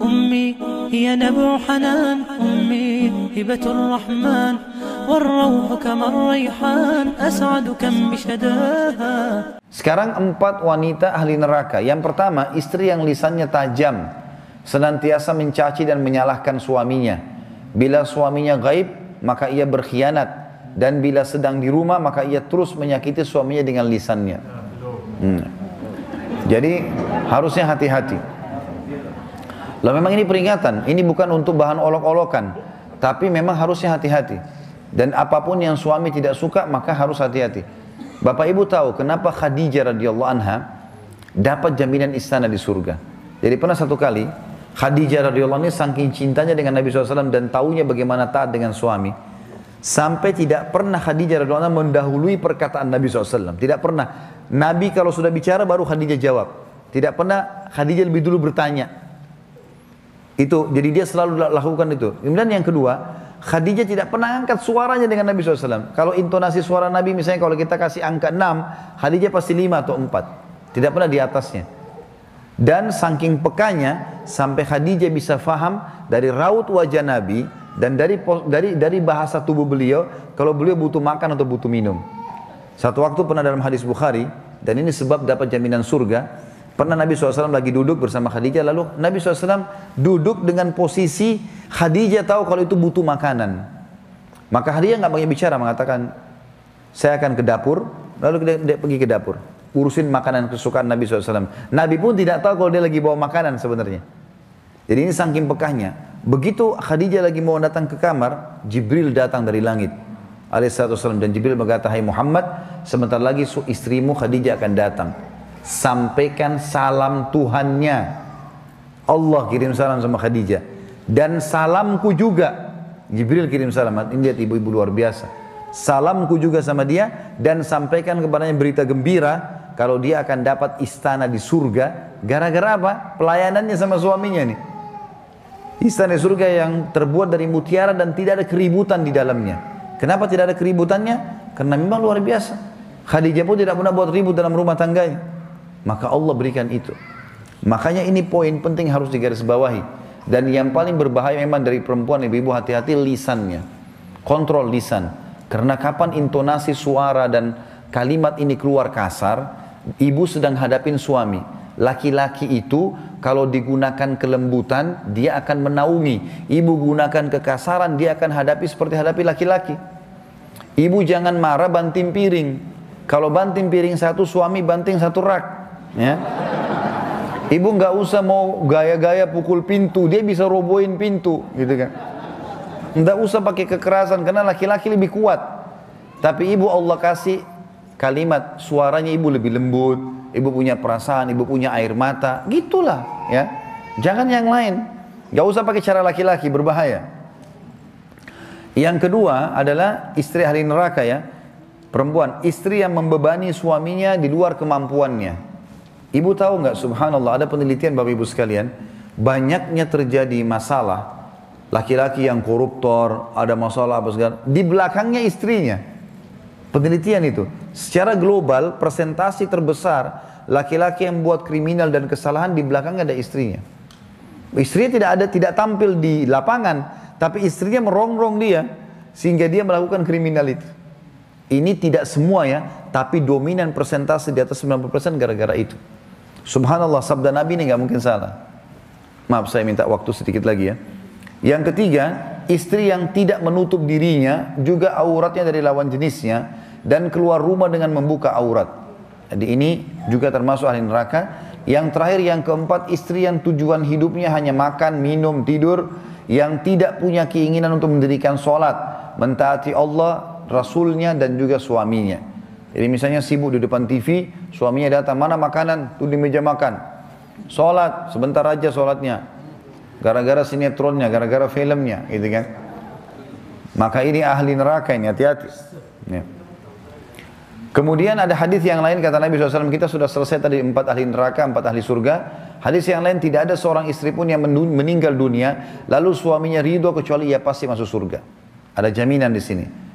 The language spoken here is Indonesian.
أمي هي نبع حنان، أمي هبة الرحمن، والروح كما الريحان، أسعد كم بشداها. Sekarang 4 wanita ahli neraka. Yang pertama, istri yang lisannya tajam, senantiasa mencaci dan menyalahkan suaminya. Bila suaminya gaib, maka ia berkhianat, dan bila sedang di rumah, maka ia terus menyakiti suaminya dengan lisannya. Jadi harusnya hati-hati. Lalu memang ini peringatan, ini bukan untuk bahan olok-olokan, tapi memang harusnya hati-hati. Dan apapun yang suami tidak suka, maka harus hati-hati. Bapak Ibu tahu kenapa Khadijah radhiyallahu anha dapat jaminan istana di surga. Jadi pernah satu kali, Khadijah radhiyallahu anha saking cintanya dengan Nabi SAW dan taunya bagaimana taat dengan suami, sampai tidak pernah Khadijah radhiyallahu anha mendahului perkataan Nabi SAW. Tidak pernah. Nabi kalau sudah bicara baru Khadijah jawab. Tidak pernah Khadijah lebih dulu bertanya. Itu, jadi dia selalu lakukan itu. Kemudian yang kedua, Khadijah tidak pernah angkat suaranya dengan Nabi SAW. Kalau intonasi suara Nabi misalnya kalau kita kasih angka 6, Khadijah pasti 5 atau 4. Tidak pernah di atasnya. Dan saking pekanya, sampai Khadijah bisa faham dari raut wajah Nabi, dan dari bahasa tubuh beliau, kalau beliau butuh makan atau butuh minum. Satu waktu pernah dalam hadis Bukhari, dan ini sebab dapat jaminan surga, pernah Nabi SAW lagi duduk bersama Khadijah, lalu Nabi SAW duduk dengan posisi Khadijah tahu kalau itu butuh makanan. Maka Khadijah nggak banyak bicara, mengatakan, saya akan ke dapur, lalu dia pergi ke dapur, urusin makanan kesukaan Nabi SAW. Nabi pun tidak tahu kalau dia lagi bawa makanan sebenarnya. Jadi ini saking pekahnya. Begitu Khadijah lagi mau datang ke kamar, Jibril datang dari langit alaihissalam, dan Jibril berkata, hai Muhammad, sebentar lagi istrimu Khadijah akan datang. Sampaikan salam Tuhannya. Allah kirim salam sama Khadijah. Dan salamku juga. Jibril kirim salam. Ini lihat ibu-ibu luar biasa. Salamku juga sama dia. Dan sampaikan kepadanya berita gembira. Kalau dia akan dapat istana di surga. Gara-gara apa? Pelayanannya sama suaminya nih. Istana di surga yang terbuat dari mutiara dan tidak ada keributan di dalamnya. Kenapa tidak ada keributannya? Karena memang luar biasa. Khadijah pun tidak pernah buat ribut dalam rumah tangganya. Maka Allah berikan itu. Makanya ini poin penting harus digarisbawahi. Dan yang paling berbahaya memang dari perempuan, ibu-ibu hati-hati lisannya. Kontrol lisan. Karena kapan intonasi suara dan kalimat ini keluar kasar, ibu sedang hadapin suami. Laki-laki itu kalau digunakan kelembutan, dia akan menaungi. Ibu gunakan kekasaran, dia akan hadapi seperti hadapi laki-laki. Ibu jangan marah banting piring. Kalau banting piring satu, suami banting satu rak. Ya. Ibu nggak usah mau gaya-gaya pukul pintu, dia bisa robohin pintu, gitu kan. Nggak usah pakai kekerasan karena laki-laki lebih kuat. Tapi ibu Allah kasih kalimat, suaranya ibu lebih lembut, ibu punya perasaan, ibu punya air mata, gitulah, ya. Jangan yang lain. Nggak usah pakai cara laki-laki, berbahaya. Yang kedua adalah istri ahli neraka, ya. Perempuan, istri yang membebani suaminya di luar kemampuannya. Ibu tahu nggak, subhanallah, ada penelitian Bapak Ibu sekalian, banyaknya terjadi masalah, laki-laki yang koruptor, ada masalah apa segala, di belakangnya istrinya. Penelitian itu, secara global, persentasi terbesar, laki-laki yang buat kriminal dan kesalahan, di belakangnya ada istrinya. Istrinya tidak tampil di lapangan, tapi istrinya merongrong dia, sehingga dia melakukan kriminal itu. Ini tidak semua ya, tapi dominan persentase di atas 90% gara-gara itu. Subhanallah, sabda Nabi ini nggak mungkin salah. Maaf, saya minta waktu sedikit lagi ya. Yang ketiga, istri yang tidak menutup dirinya, juga auratnya dari lawan jenisnya, dan keluar rumah dengan membuka aurat. Jadi ini juga termasuk ahli neraka. Yang terakhir, yang keempat, istri yang tujuan hidupnya hanya makan, minum, tidur, yang tidak punya keinginan untuk mendirikan sholat, mentaati Allah, Rasulnya, dan juga suaminya. Jadi misalnya sibuk di depan TV, suaminya datang, mana makanan? Tuh di meja makan. Sholat, sebentar aja sholatnya. Gara-gara sinetronnya, gara-gara filmnya, gitu kan. Maka ini ahli neraka ini, hati-hati. Ya. Kemudian ada hadis yang lain, kata Nabi SAW, kita sudah selesai tadi 4 ahli neraka, 4 ahli surga. Hadis yang lain, tidak ada seorang istri pun yang meninggal dunia, lalu suaminya ridho kecuali ia pasti masuk surga. Ada jaminan di sini.